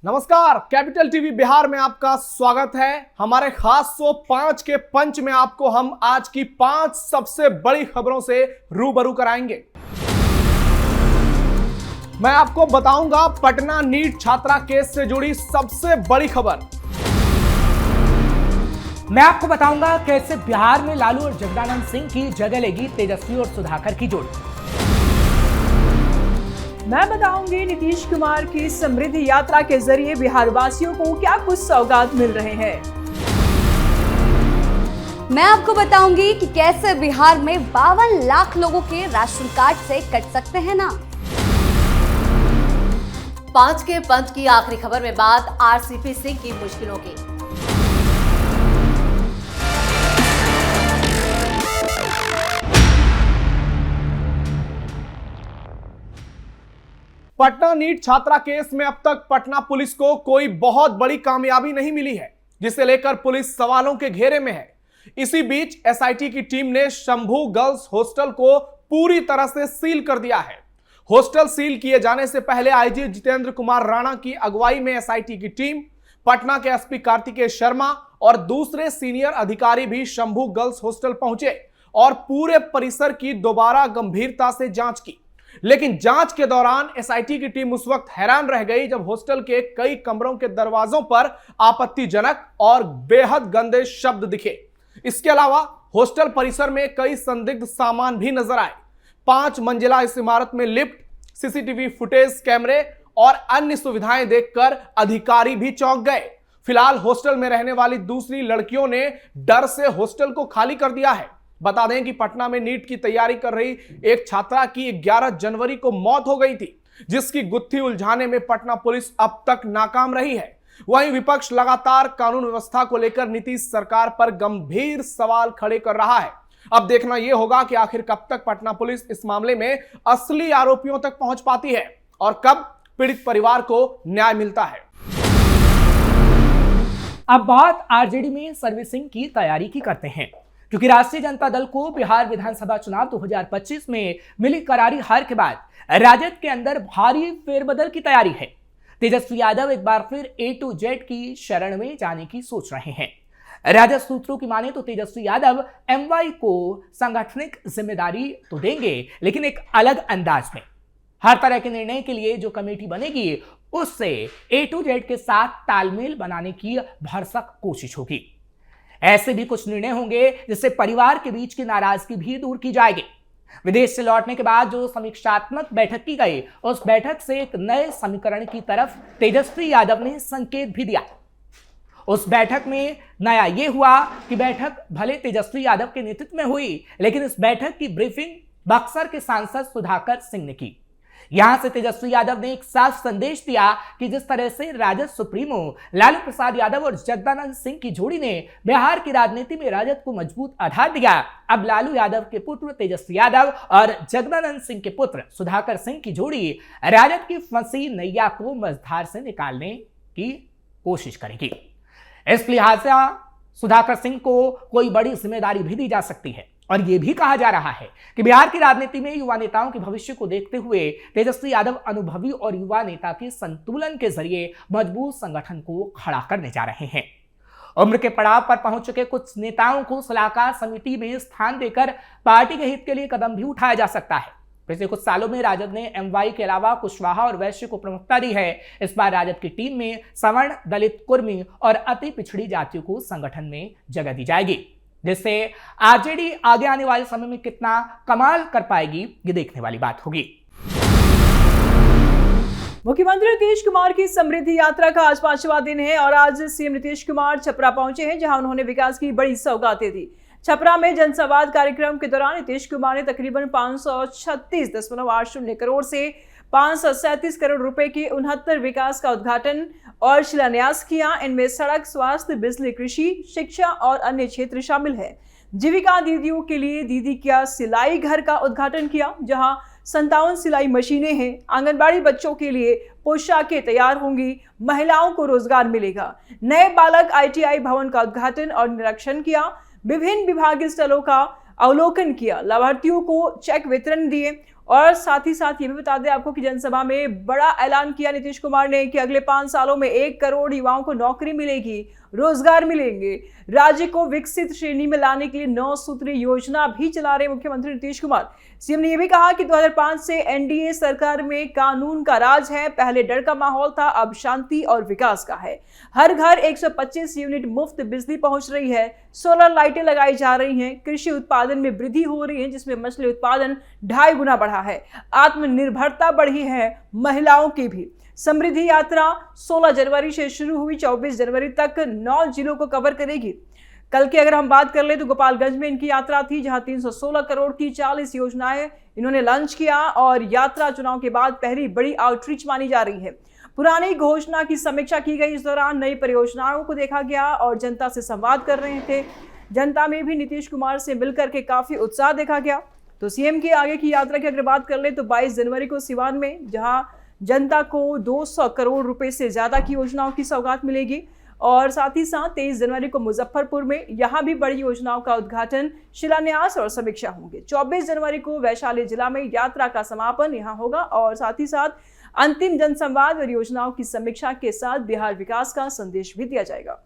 नमस्कार, capital TV Bihar में आपका स्वागत है। हमारे खास शो 5 के पंच में आपको हम आज की 5 सबसे बड़ी खबरों से रूबरू कराएंगे। मैं आपको बताऊंगा पटना नीट छात्रा केस से जुड़ी सबसे बड़ी खबर। मैं आपको बताऊंगा कैसे बिहार में लालू और जगदानंद सिंह की जगह लेगी तेजस्वी और सुधाकर की जोड़ी। मैं बताऊंगी नीतीश कुमार की समृद्धि यात्रा के जरिए बिहार वासियों को क्या कुछ सौगात मिल रहे हैं। मैं आपको बताऊंगी कि कैसे बिहार में 52 लाख लोगों के राशन कार्ड से कट सकते हैं ना। 5 के पंच की आखिरी खबर में बात आरसीपी सिंह की मुश्किलों की। पटना नीट छात्रा केस में अब तक पटना पुलिस को कोई बहुत बड़ी कामयाबी नहीं मिली है, जिसे लेकर पुलिस सवालों के घेरे में है। इसी बीच एसआईटी की टीम ने शंभू गर्ल्स हॉस्टल को पूरी तरह से सील कर दिया है। हॉस्टल सील किए जाने से पहले आईजी जितेंद्र कुमार राणा की अगुवाई में एसआईटी की टीम, पटना के एसपी कार्तिकेय शर्मा और दूसरे सीनियर अधिकारी भी शंभू गर्ल्स हॉस्टल पहुंचे और पूरे परिसर की दोबारा गंभीरता से जांच की। लेकिन जांच के दौरान एसआईटी की टीम उस वक्त हैरान रह गई जब हॉस्टल के कई कमरों के दरवाजों पर आपत्तिजनक और बेहद गंदे शब्द दिखे। इसके अलावा हॉस्टल परिसर में कई संदिग्ध सामान भी नजर आए। 5 मंजिला इस इमारत में लिफ्ट, सीसीटीवी फुटेज, कैमरे और अन्य सुविधाएं देखकर अधिकारी भी चौंक गए। फिलहाल हॉस्टल में रहने वाली दूसरी लड़कियों ने डर से हॉस्टल को खाली कर दिया है। बता दें कि पटना में नीट की तैयारी कर रही एक छात्रा की 11 जनवरी को मौत हो गई थी, जिसकी गुत्थी उलझाने में पटना पुलिस अब तक नाकाम रही है। वहीं विपक्ष लगातार कानून व्यवस्था को लेकर नीतीश सरकार पर गंभीर सवाल खड़े कर रहा है। अब देखना यह होगा कि आखिर कब तक पटना पुलिस इस मामले में असली आरोपियों तक पहुंच पाती है और कब पीड़ित परिवार को न्याय मिलता है। अब बात आरजेडी में सर्विसिंग की तैयारी की करते हैं, क्योंकि राष्ट्रीय जनता दल को बिहार विधानसभा चुनाव 2025 में मिली करारी हार के बाद राजद के अंदर भारी फेरबदल की तैयारी है। तेजस्वी यादव एक बार फिर A to Z की शरण में जाने की सोच रहे हैं। राजद सूत्रों की माने तो तेजस्वी यादव MY को सांगठनिक जिम्मेदारी तो देंगे, लेकिन एक अलग अंदाज में। हर तरह के निर्णय के लिए जो कमेटी बनेगी उससे A to Z के साथ तालमेल बनाने की भरसक कोशिश होगी। ऐसे भी कुछ निर्णय होंगे जिससे परिवार के बीच की नाराजगी भी दूर की जाएगी। विदेश से लौटने के बाद जो समीक्षात्मक बैठक की गई, उस बैठक से एक नए समीकरण की तरफ तेजस्वी यादव ने संकेत भी दिया। उस बैठक में नया यह हुआ कि बैठक भले तेजस्वी यादव के नेतृत्व में हुई, लेकिन इस बैठक की ब्रीफिंग बक्सर के सांसद सुधाकर सिंह ने की। यहां से तेजस्वी यादव ने एक साफ संदेश दिया कि जिस तरह से राजद सुप्रीमो लालू प्रसाद यादव और जगदानंद सिंह की जोड़ी ने बिहार की राजनीति में राजद को मजबूत आधार दिया, अब लालू यादव के पुत्र तेजस्वी यादव और जगदानंद सिंह के पुत्र सुधाकर सिंह की जोड़ी राजद की फंसी नैया को मझधार से निकालने की कोशिश करेगी। इस लिहाज से सुधाकर सिंह को कोई बड़ी जिम्मेदारी भी दी जा सकती है और यह भी कहा जा रहा है कि बिहार की राजनीति में युवा नेताओं के भविष्य को देखते हुए तेजस्वी यादव अनुभवी और युवा नेता के संतुलन के जरिए मजबूत संगठन को खड़ा करने जा रहे हैं। उम्र के पड़ाव पर पहुंच चुके कुछ नेताओं को सलाहकार समिति में स्थान देकर पार्टी के हित के लिए कदम भी उठाया जा सकता है। पिछले कुछ सालों में राजद ने MY के अलावा कुशवाहा और वैश्य को प्रमुखता दी है। इस बार राजद की टीम में सवर्ण, दलित, कुर्मी और अति पिछड़ी जातियों को संगठन में जगह दी जाएगी, जिससे आरजेडी आगे आने वाले समय में कितना कमाल कर पाएगी, ये देखने वाली बात होगी। मुख्यमंत्री नीतीश कुमार की समृद्धि यात्रा का आज 5वां दिन है और आज सीएम नीतीश कुमार छपरा पहुंचे हैं, जहां उन्होंने विकास की बड़ी सौगातें दी। छपरा में जनसंवाद कार्यक्रम के दौरान नीतीश कुमार ने तकरीबन 536.80 करोड़ से 537 करोड़ रुपए की 69 विकास का उद्घाटन और शिलान्यास किया। इनमें सड़क, स्वास्थ्य, बिजली, कृषि, शिक्षा और अन्य क्षेत्र शामिल है। जीविका दीदियों के लिए दीदी का सिलाई घर का उद्घाटन किया, जहां 57 सिलाई मशीनें हैं। आंगनबाड़ी बच्चों के लिए पोशाकें तैयार होंगी, महिलाओं को रोजगार मिलेगा। नए बालक ITI भवन का उद्घाटन और निरीक्षण किया। विभिन्न विभागीय स्थलों का अवलोकन किया, लाभार्थियों को चेक वितरण दिए और साथ ही साथ ये भी बता दें आपको कि जनसभा में बड़ा ऐलान किया नीतीश कुमार ने कि अगले 5 सालों में 1 करोड़ युवाओं को नौकरी मिलेगी, रोजगार मिलेंगे। राज्य को विकसित श्रेणी में लाने के लिए 9 सूत्रीय योजना भी चला रहे मुख्यमंत्री नीतीश कुमार। सीएम ने यह भी कहा कि 2005 से एनडीए सरकार में कानून का राज है। पहले डर का माहौल था, अब शांति और विकास का है। हर घर 125 यूनिट मुफ्त बिजली पहुंच रही है। सोलर लाइटें लगाई जा रही हैं। कृषि उत्पादन में वृद्धि हो रही है, जिसमें मछली उत्पादन 2.5 गुना बढ़ा है। आत्मनिर्भरता बढ़ी है महिलाओं की भी। समृद्धि यात्रा 16 जनवरी से शुरू हुई, 24 जनवरी तक 9 जिलों को कवर करेगी। कल की अगर हम बात कर ले तो गोपालगंज में इनकी यात्रा थी, जहां 316 करोड़ की 40 योजनाएं इन्होंने लॉन्च किया और यात्रा चुनाव के बाद पहली बड़ी आउटरीच मानी जा रही है। पुरानी घोषणा की समीक्षा की गई। इस दौरान नई परियोजनाओं को देखा गया और जनता से संवाद कर रहे थे। जनता में भी नीतीश कुमार से मिलकर के काफी उत्साह देखा गया। तो सीएम की आगे की यात्रा की अगर बात कर ले तो 22 जनवरी को सिवान में, जहां जनता को 200 करोड़ रुपए से ज्यादा की योजनाओं की सौगात मिलेगी, और साथ ही साथ 23 जनवरी को मुजफ्फरपुर में यहां भी बड़ी योजनाओं का उद्घाटन, शिलान्यास और समीक्षा होंगे। 24 जनवरी को वैशाली जिला में यात्रा का समापन यहां होगा और साथ ही साथ अंतिम जनसंवाद और योजनाओं की समीक्षा के साथ बिहार विकास का संदेश भी दिया जाएगा।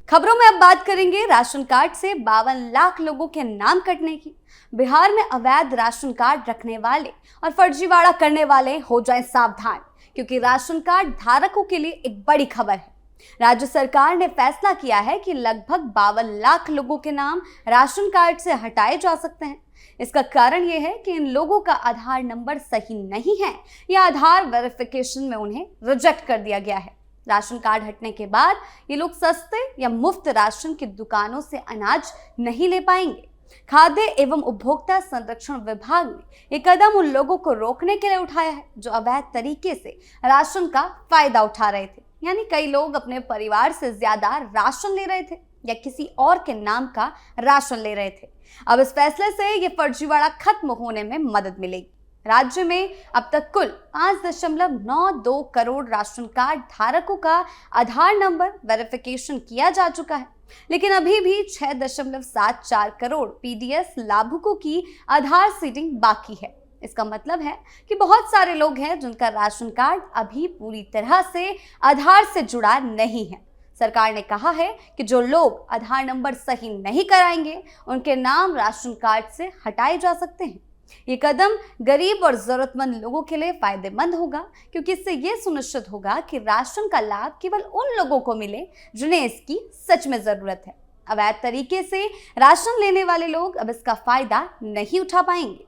खबरों में अब बात करेंगे राशन कार्ड से 52 लाख लोगों के नाम कटने की। बिहार में अवैध राशन कार्ड रखने वाले और फर्जीवाड़ा करने वाले हो जाएं सावधान, क्योंकि राशन कार्ड धारकों के लिए एक बड़ी खबर है। राज्य सरकार ने फैसला किया है कि लगभग 52 लाख लोगों के नाम राशन कार्ड से हटाए जा सकते हैं। इसका कारण यह है कि इन लोगों का आधार नंबर सही नहीं है या आधार वेरिफिकेशन में उन्हें रिजेक्ट कर दिया गया है। राशन कार्ड हटने के बाद ये लोग सस्ते या मुफ्त राशन की दुकानों से अनाज नहीं ले पाएंगे। खाद्य एवं उपभोक्ता संरक्षण विभाग ने ये कदम उन लोगों को रोकने के लिए उठाया है जो अवैध तरीके से राशन का फायदा उठा रहे थे। यानी कई लोग अपने परिवार से ज्यादा राशन ले रहे थे या किसी और के नाम का राशन ले रहे थे। अब इस फैसले से ये फर्जीवाड़ा खत्म होने में मदद मिलेगी। राज्य में अब तक कुल 5.92 करोड़ राशन कार्ड धारकों का आधार नंबर वेरिफिकेशन किया जा चुका है, लेकिन अभी भी 6.74 करोड़ पीडीएस लाभुकों की आधार सीडिंग बाकी है। इसका मतलब है कि बहुत सारे लोग हैं जिनका राशन कार्ड अभी पूरी तरह से आधार से जुड़ा नहीं है। सरकार ने कहा है कि जो लोग आधार नंबर सही नहीं कराएंगे उनके नाम राशन कार्ड से हटाए जा सकते हैं। ये कदम गरीब और जरूरतमंद लोगों के लिए फायदेमंद होगा, क्योंकि इससे ये सुनिश्चित होगा कि राशन का लाभ केवल उन लोगों को मिले जिन्हें इसकी सच में जरूरत है। अवैध तरीके से राशन लेने वाले लोग अब इसका फायदा नहीं उठा पाएंगे।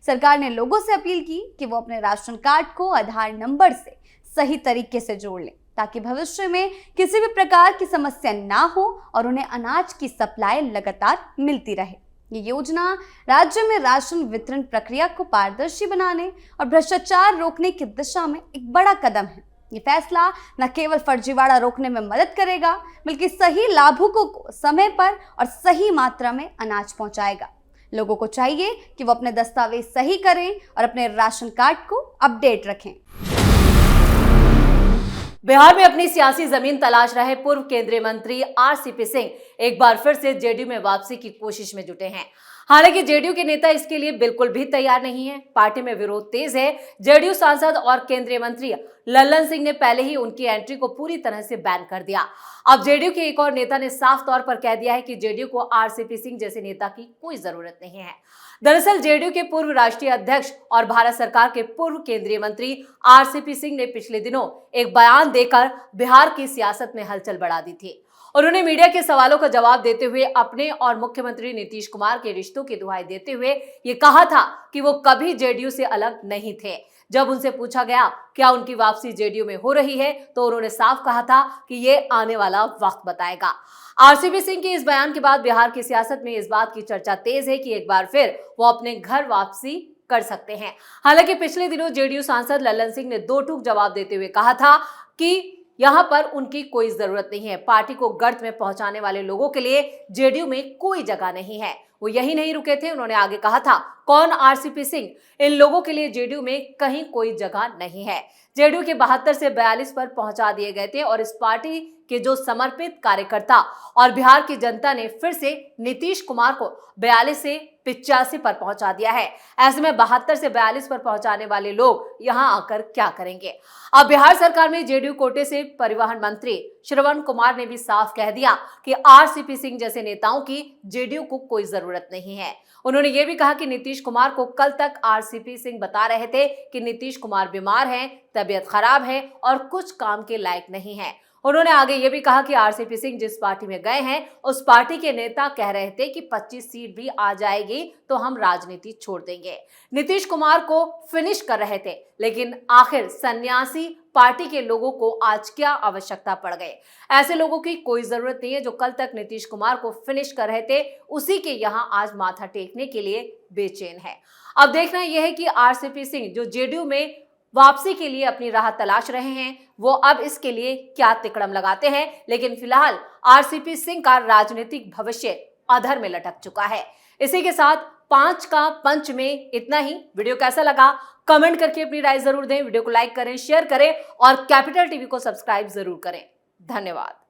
सरकार ने लोगों से अपील की कि वो अपने राशन कार्ड को आधार नंबर से सही तरीके से जोड़ लें, ताकि भविष्य में किसी भी प्रकार की समस्या ना हो और उन्हें अनाज की सप्लाई लगातार मिलती रहे। ये योजना राज्य में राशन वितरण प्रक्रिया को पारदर्शी बनाने और भ्रष्टाचार रोकने की दिशा में एक बड़ा कदम है। ये फैसला न केवल फर्जीवाड़ा रोकने में मदद करेगा, बल्कि सही लाभुकों को समय पर और सही मात्रा में अनाज पहुंचाएगा। लोगों को चाहिए कि वो अपने दस्तावेज सही करें और अपने राशन कार्ड को अपडेट रखें। बिहार में अपनी सियासी जमीन तलाश रहे पूर्व केंद्रीय मंत्री आरसीपी सिंह एक बार फिर से जेडीयू में वापसी की कोशिश में जुटे हैं। हालांकि जेडीयू के नेता इसके लिए बिल्कुल भी तैयार नहीं है। पार्टी में विरोध तेज है। जेडीयू सांसद और केंद्रीय मंत्री लल्लन सिंह ने पहले ही उनकी एंट्री को पूरी तरह से बैन कर दिया। अब जेडीयू के एक और नेता ने साफ तौर पर कह दिया है कि जेडीयू को आरसीपी सिंह जैसे नेता की कोई जरूरत नहीं है। दरअसल जेडीयू के पूर्व राष्ट्रीय अध्यक्ष और भारत सरकार के पूर्व केंद्रीय मंत्री आरसीपी सिंह ने पिछले दिनों एक बयान देकर बिहार की सियासत में हलचल बढ़ा दी थी। उन्होंने मीडिया के सवालों का जवाब देते हुए अपने और मुख्यमंत्री नीतीश कुमार के रिश्तों की दुहाई देते हुए ये कहा था कि वो कभी जेडीयू से अलग नहीं थे। जब उनसे पूछा गया क्या उनकी वापसी जेडीयू में हो रही है, तो उन्होंने साफ कहा था कि ये आने वाला वक्त बताएगा। आरसीपी सिंह के इस बयान के बाद बिहार की सियासत में इस बात की चर्चा तेज है कि एक बार फिर वो अपने घर वापसी कर सकते हैं। हालांकि पिछले दिनों जेडीयू सांसद लल्लन सिंह ने दो टूक जवाब देते हुए कहा था कि यहां पर उनकी कोई जरूरत नहीं है। पार्टी को गर्त में पहुंचाने वाले लोगों के लिए जेडीयू में कोई जगह नहीं है। वो यही नहीं रुके थे, उन्होंने आगे कहा था, कौन आरसीपी सिंह, इन लोगों के लिए जेडीयू में कहीं कोई जगह नहीं है। जेडीयू के 72 से 42 पर पहुंचा दिए गए थे और इस पार्टी के जो समर्पित कार्यकर्ता और बिहार की जनता ने फिर से नीतीश कुमार को 42 से 85 पर पहुंचा दिया है। ऐसे में 72 से 42 पर पहुंचाने वाले लोग यहां आकर क्या करेंगे? अब बिहार सरकार में जेडीयू कोटे से परिवहन मंत्री श्रवण कुमार ने भी साफ कह दिया कि आरसीपी सिंह जैसे नेताओं की जेडीयू को कोई जरूरत नहीं है। उन्होंने ये भी कहा कि नीतीश कुमार को कल तक आरसीपी सिंह बता रहे थे कि नीतीश कुमार बीमार हैं, तबीयत खराब है और कुछ काम के लायक नहीं है। उन्होंने आगे ये भी कहा कि आरसीपी सिंह जिस पार्टी में गए हैं उस पार्टी के नेता कह रहे थे कि 25 सीट भी आ जाएगी तो हम राजनीति छोड़ देंगे। नीतीश कुमार को फिनिश कर रहे थे, लेकिन आखिर सन्यासी पार्टी के लोगों को आज क्या आवश्यकता पड़ गई? ऐसे लोगों की कोई जरूरत नहीं है जो कल तक नीतीश कुमार को फिनिश कर रहे थे, उसी के यहाँ आज माथा टेकने के लिए बेचैन है। अब देखना यह है कि आरसीपी सिंह जो जेडीयू में वापसी के लिए अपनी राह तलाश रहे हैं, वो अब इसके लिए क्या तिकड़म लगाते हैं। लेकिन फिलहाल आरसीपी सिंह का राजनीतिक भविष्य अधर में लटक चुका है। इसी के साथ 5 का पंच में इतना ही। वीडियो कैसा लगा कमेंट करके अपनी राय जरूर दें। वीडियो को लाइक करें, शेयर करें और कैपिटल टीवी को सब्सक्राइब जरूर करें। धन्यवाद।